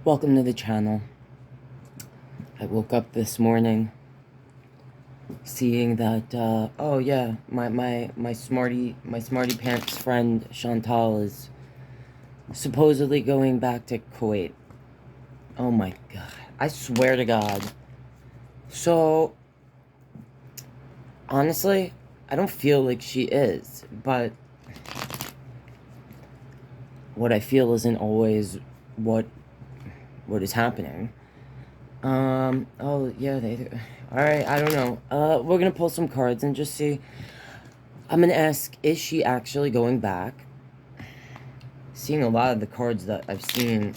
Welcome to the channel. I woke up this morning seeing that oh yeah, my smarty pants friend Chantal is supposedly going back to Kuwait. Oh my god. I swear to God. So honestly, I don't feel like she is, but what I feel isn't always what is happening. Oh, yeah, alright, I don't know. We're gonna pull some cards and just see. I'm gonna ask, is she actually going back? Seeing a lot of the cards that I've seen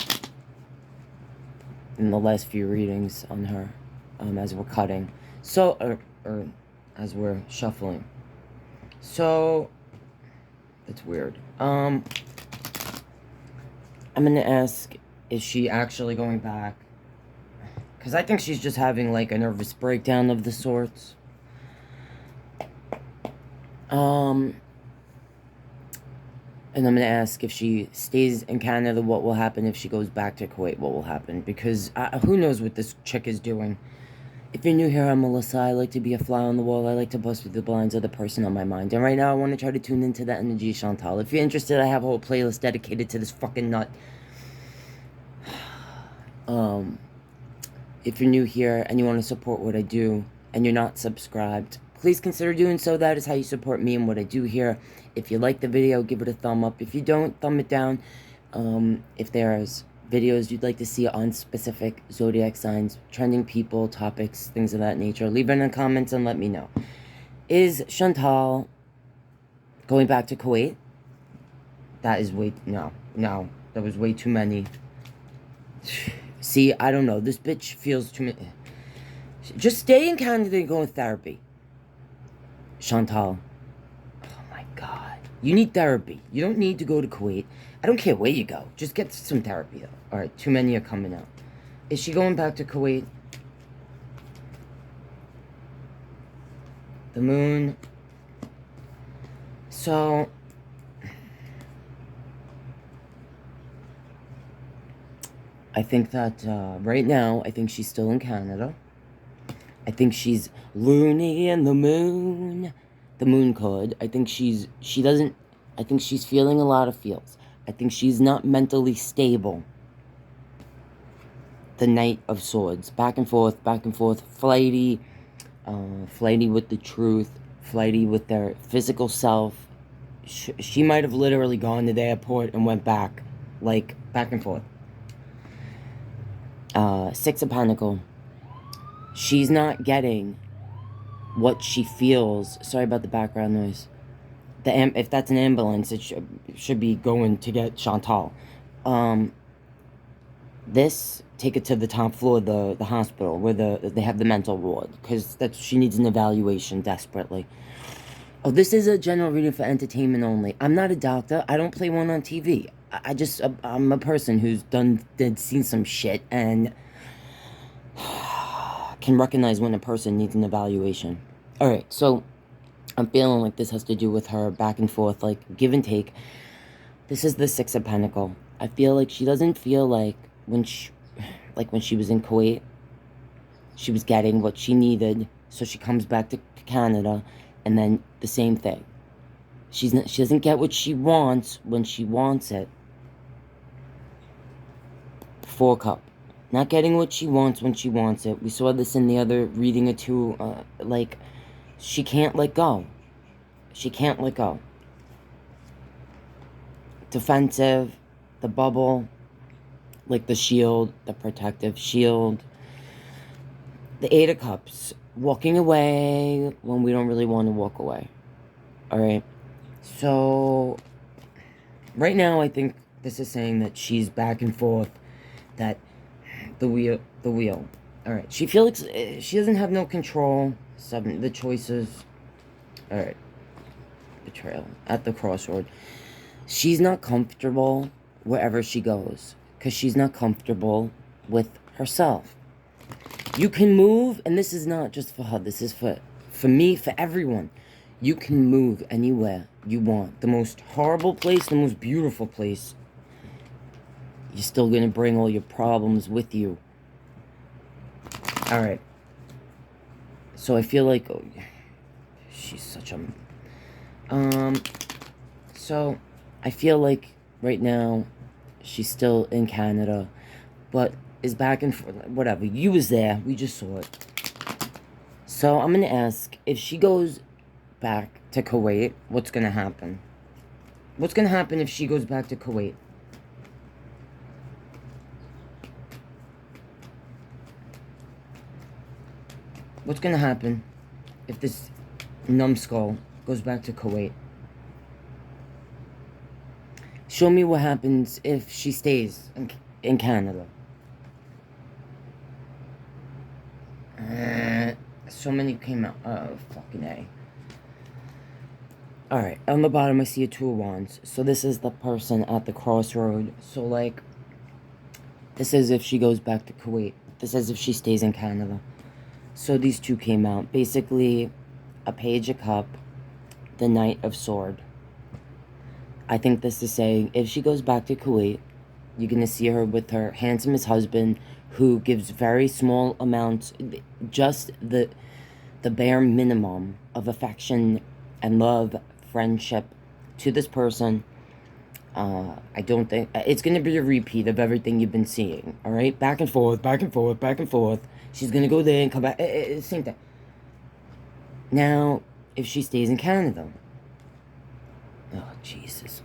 in the last few readings on her, as we're cutting. So, or as we're shuffling. So, it's weird. I'm gonna ask, is she actually going back? Because I think she's just having, like, a nervous breakdown of the sorts. And I'm going to ask, if she stays in Canada, what will happen? If she goes back to Kuwait, what will happen? Because who knows what this chick is doing. If you're new here, I'm Melissa. I like to be a fly on the wall. I like to bust through the blinds of the person on my mind. And right now, I want to try to tune into that energy, Chantal. If you're interested, I have a whole playlist dedicated to this fucking nut. If you're new here and you want to support what I do and you're not subscribed, please consider doing so. That is how you support me and what I do here. If you like the video, give it a thumb up. If you don't, thumb it down. If there's videos you'd like to see on specific zodiac signs, trending people, topics, things of that nature, leave it in the comments and let me know. Is Chantal going back to Kuwait? That is no, that was way too many. See, I don't know. This bitch feels too many. Just stay in Canada and go in therapy. Chantal. Oh my god. You need therapy. You don't need to go to Kuwait. I don't care where you go. Just get some therapy, though. Alright, too many are coming out. Is she going back to Kuwait? The moon. So, I think that right now, I think she's still in Canada. I think she's loony in the moon card. I think she doesn't, I think she's feeling a lot of feels. I think she's not mentally stable. The Knight of Swords. Back and forth, flighty. Flighty with the truth. Flighty with their physical self. She might have literally gone to the airport and went back. Like, back and forth. Six of Pentacles. She's not getting what she feels. Sorry about the background noise. If that's an ambulance, it should be going to get Chantal. Take it to the top floor of the hospital where they have the mental ward, because she needs an evaluation desperately. Oh, this is a general reading for entertainment only. I'm not a doctor. I don't play one on TV. I'm a person who's seen some shit and can recognize when a person needs an evaluation. Alright, so I'm feeling like this has to do with her back and forth, like give and take. This is the Six of Pentacles. I feel like she doesn't feel like when she was in Kuwait, she was getting what she needed, so she comes back to Canada, and then the same thing. She doesn't get what she wants when she wants it. Four Cup. Not getting what she wants when she wants it. We saw this in the other reading or two. Like, she can't let go. She can't let go. Defensive. The bubble. Like the shield. The protective shield. The Eight of Cups. Walking away when we don't really want to walk away. Alright. So, right now I think this is saying that she's back and forth. That the wheel. Alright, she feels she doesn't have no control. The choices. Alright. Betrayal. At the crossroad. She's not comfortable wherever she goes. Because she's not comfortable with herself. You can move, and this is not just for her. This is for me, for everyone. You can move anywhere you want. The most horrible place, the most beautiful place. You're still going to bring all your problems with you. All right. So I feel like, oh, she's such a... So I feel like right now she's still in Canada, but is back and forth, whatever. You was there. We just saw it. So I'm going to ask, if she goes back to Kuwait, what's going to happen? What's going to happen if she goes back to Kuwait? What's going to happen if this numbskull goes back to Kuwait? Show me what happens if she stays in Canada. So many came out. Oh, fucking A. Alright, on the bottom I see a 2 of Wands. So this is the person at the crossroad. So, like, this is if she goes back to Kuwait. This is if she stays in Canada. So these 2 came out. Basically, a Page of Cup, the Knight of Sword. I think this is saying, if she goes back to Kuwait, you're going to see her with her handsomest husband, who gives very small amounts, just the bare minimum of affection and love, friendship to this person. I don't think... It's going to be a repeat of everything you've been seeing, all right? Back and forth, back and forth, back and forth. She's going to go there and come back. Same thing. Now, if she stays in Canada... Oh, Jesus.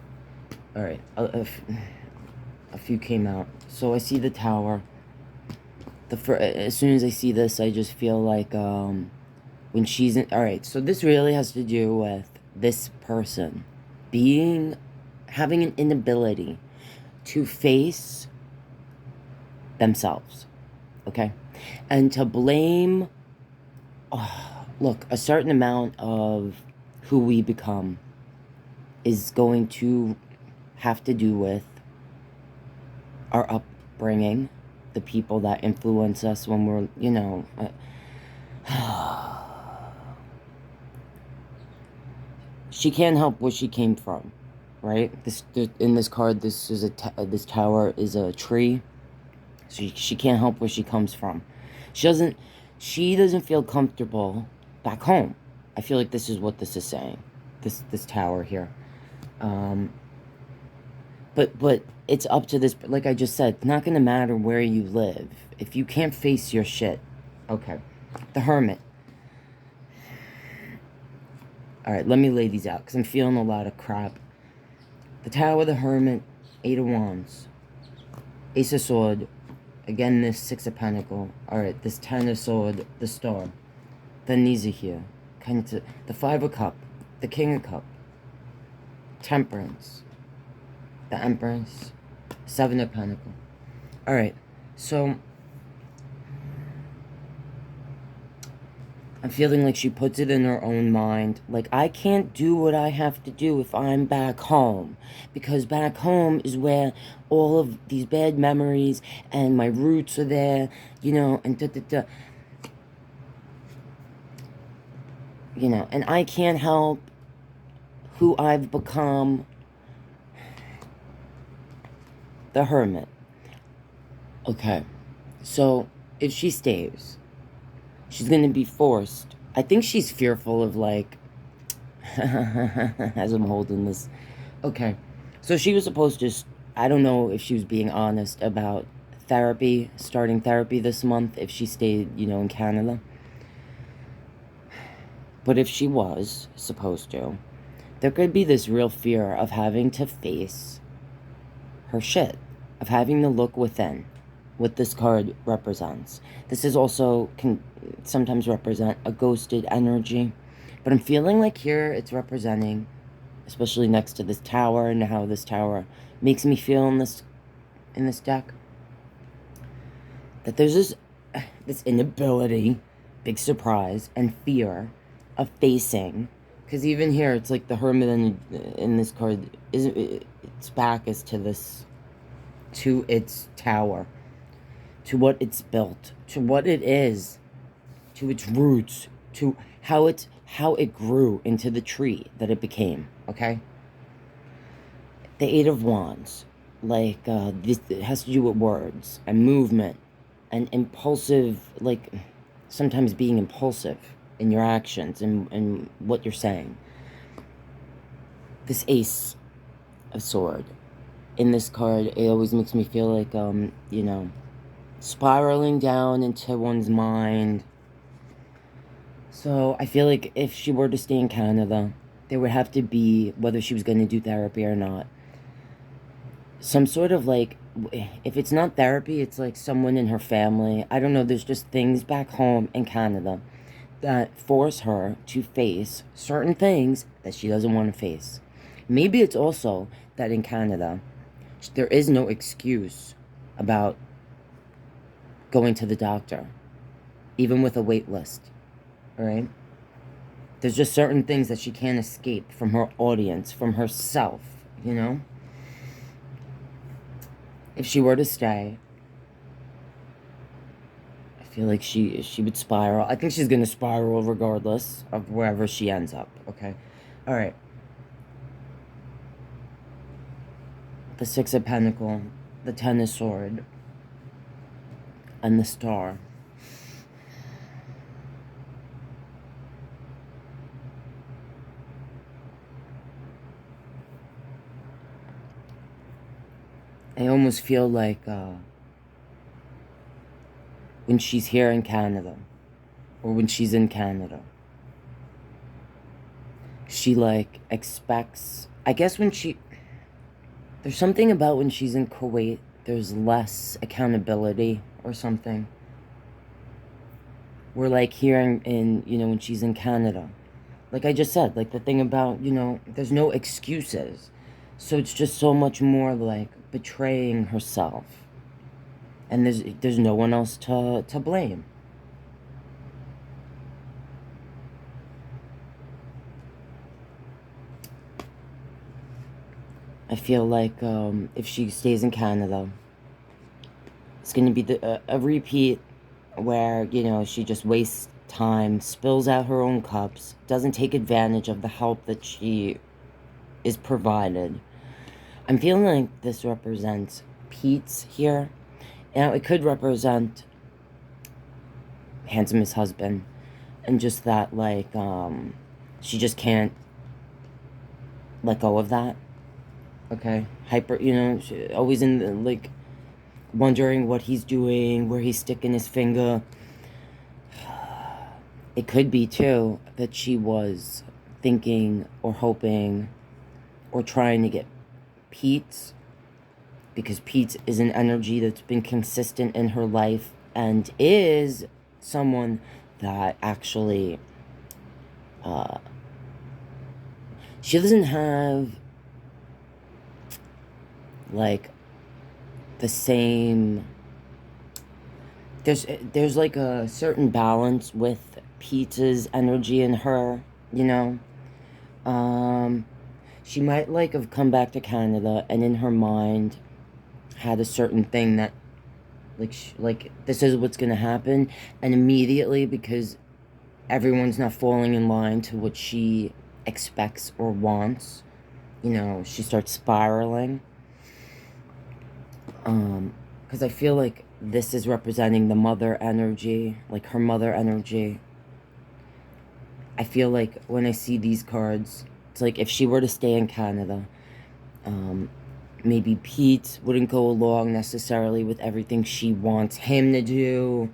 All right. A few came out. So I see the Tower. As soon as I see this, I just feel like when she's in... Alright, so this really has to do with this person having an inability to face themselves. Okay? And to blame... look, a certain amount of who we become is going to have to do with our upbringing, the people that influence us when we're, you know... she can't help where she came from, right? In this card, this tower is a tree. So she can't help where she comes from. She doesn't feel comfortable back home. I feel like this is what this is saying. This tower here. But it's up to this, like I just said, it's not going to matter where you live. If you can't face your shit. Okay. The Hermit. Alright, let me lay these out, because I'm feeling a lot of crap. The Tower, the Hermit, 8 of Wands. Ace of Sword. Again, this 6 of Pentacle. Alright, this 10 of Sword, the Star. Then these are here. Kind of the 5 of Cup. The King of Cup. Temperance. The Empress. 7 of Pentacle. Alright, so... I'm feeling like she puts it in her own mind. Like, I can't do what I have to do if I'm back home. Because back home is where all of these bad memories and my roots are there, you know, and da-da-da. You know, and I can't help who I've become. The Hermit. Okay. So, if she stays... she's going to be forced. I think she's fearful of, like... as I'm holding this. Okay. So she was supposed to... I don't know if she was being honest about therapy. Starting therapy this month. If she stayed, you know, in Canada. But if she was supposed to... there could be this real fear of having to face her shit. Of having to look within. What this card represents. This is also can sometimes represent a ghosted energy, but I'm feeling like here it's representing, especially next to this tower and how this tower makes me feel in this deck, that there's this inability, big surprise, and fear of facing. Because even here, it's like the Hermit in this card its back is to this, to its tower. To what it's built, to what it is, to its roots, to how it grew into the tree that it became, okay? The 8 of Wands. like, this it has to do with words and movement and impulsive, like, sometimes being impulsive in your actions and what you're saying. This Ace of Sword in this card, it always makes me feel like, you know, spiraling down into one's mind. So I feel like if she were to stay in Canada, there would have to be, whether she was going to do therapy or not, some sort of like, if it's not therapy, it's like someone in her family. I don't know, there's just things back home in Canada that force her to face certain things that she doesn't want to face. Maybe it's also that in Canada, there is no excuse about going to the doctor, even with a wait list, all right? There's just certain things that she can't escape from her audience, from herself, you know? If she were to stay, I feel like she would spiral. I think she's going to spiral regardless of wherever she ends up, okay? All right. The Six of Pentacles, the Ten of Swords, and the Star. I almost feel like when she's here in Canada, or when she's in Canada, she like expects, I guess when there's something about when she's in Kuwait, there's less accountability or something. We're like here in, you know, when she's in Canada. Like I just said, like the thing about, you know, there's no excuses. So it's just so much more like betraying herself. And there's no one else to blame. I feel like if she stays in Canada, it's going to be a repeat where, you know, she just wastes time, spills out her own cups, doesn't take advantage of the help that she is provided. I'm feeling like this represents Pete's here. Now, it could represent handsomest husband, and just that, like, she just can't let go of that, okay? Hyper, you know, always in the, like, wondering what he's doing, where he's sticking his finger. It could be, too, that she was thinking or hoping or trying to get Pete's, because Pete is an energy that's been consistent in her life and is someone that actually, she doesn't have, like, the same, there's like a certain balance with Pete's energy in her, you know? She might, like, have come back to Canada and in her mind had a certain thing that, like this is what's gonna happen, and immediately, because everyone's not falling in line to what she expects or wants, you know, she starts spiraling. Because I feel like this is representing the mother energy, like her mother energy. I feel like when I see these cards, it's like if she were to stay in Canada, maybe Pete wouldn't go along necessarily with everything she wants him to do.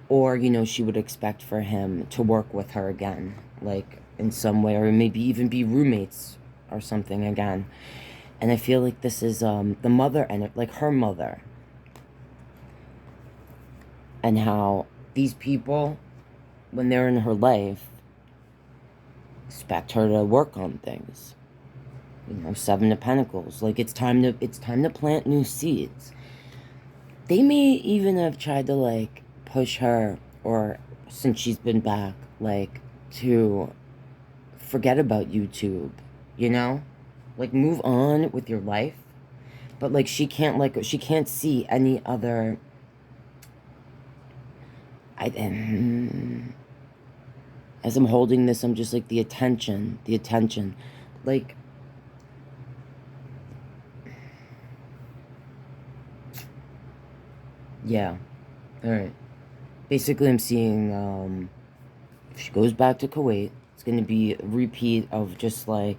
Or, you know, she would expect for him to work with her again, like, in some way, or maybe even be roommates or something again. And I feel like this is the mother, and like her mother. And how these people, when they're in her life, expect her to work on things. You know, Seven of Pentacles. Like, it's time to plant new seeds. They may even have tried to, like, push her, or since she's been back, like, to forget about YouTube, you know? Like, move on with your life. But, like, she can't see any other, as I'm holding this, I'm just like, the attention, like, Yeah. Alright. Basically, I'm seeing, if she goes back to Kuwait, it's gonna be a repeat of just, like,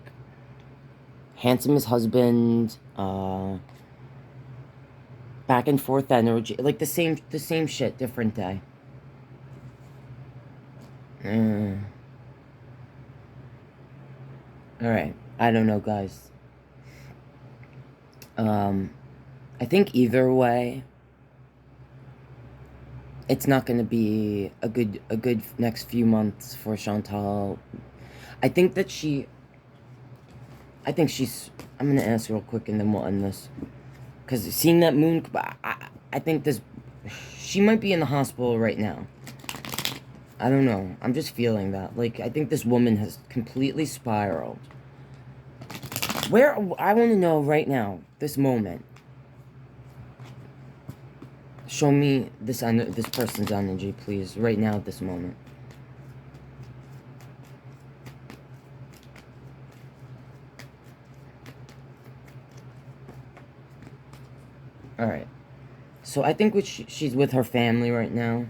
handsome as husband, back and forth energy. Like, the same shit, different day. Alright. I don't know, guys. I think either way, it's not going to be a good next few months for Chantal. I think she's, I'm going to ask real quick and then we'll end this. Because seeing that moon, I think she might be in the hospital right now. I don't know. I'm just feeling that. Like, I think this woman has completely spiraled. I want to know right now, this moment. Show me this person's energy, please, right now at this moment. Alright. So I think she's with her family right now.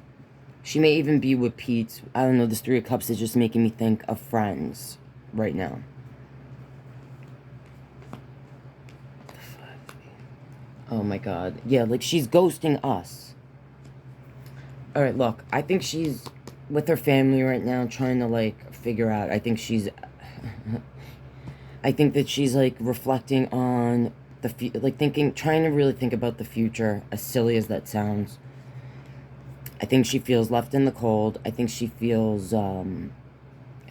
She may even be with Pete. I don't know, this Three of Cups is just making me think of friends right now. Oh my god. Yeah, like she's ghosting us. Alright, look. I think she's with her family right now trying to, like, figure out. I think that she's, like, reflecting on trying to really think about the future, as silly as that sounds. I think she feels left in the cold. I think she feels,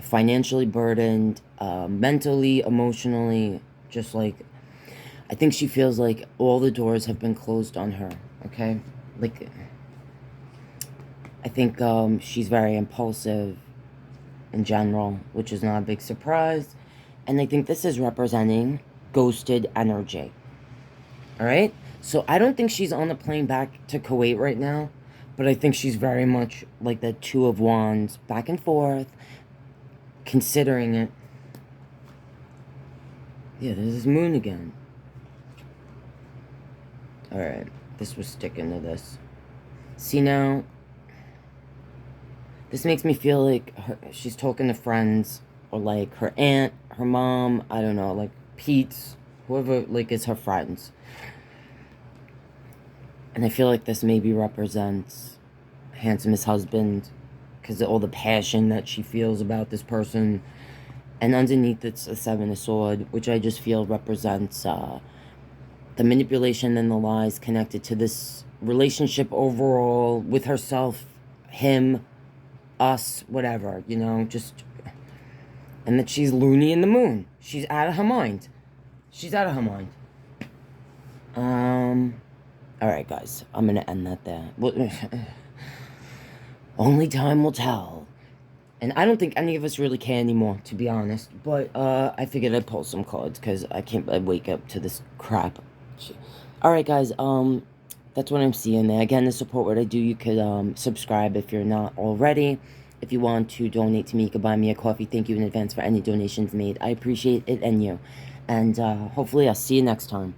financially burdened, mentally, emotionally, just like, I think she feels like all the doors have been closed on her, okay? Like, I think, she's very impulsive in general, which is not a big surprise. And I think this is representing ghosted energy. Alright? So I don't think she's on the plane back to Kuwait right now, but I think she's very much like the Two of Wands, back and forth, considering it. Yeah, there's this moon again. Alright, this was sticking to this. See now, this makes me feel like she's talking to friends, or like her aunt, her mom, I don't know, like Pete's, whoever, like, is her friends. And I feel like this maybe represents handsomest husband, because of all the passion that she feels about this person. And underneath it's a Seven of Swords, which I just feel represents the manipulation and the lies connected to this relationship overall, with herself, him, us, whatever, you know, just... And that she's loony in the moon. She's out of her mind. She's out of her mind. Alright, guys. I'm gonna end that there. Only time will tell. And I don't think any of us really care anymore, to be honest. But, I figured I'd pull some cards, because I can't wake up to this crap. Alright, guys, that's what I'm seeing there. Again, to support what I do, you could, subscribe if you're not already. If you want to donate to me, you can buy me a coffee. Thank you in advance for any donations made. I appreciate it and you. And, hopefully I'll see you next time.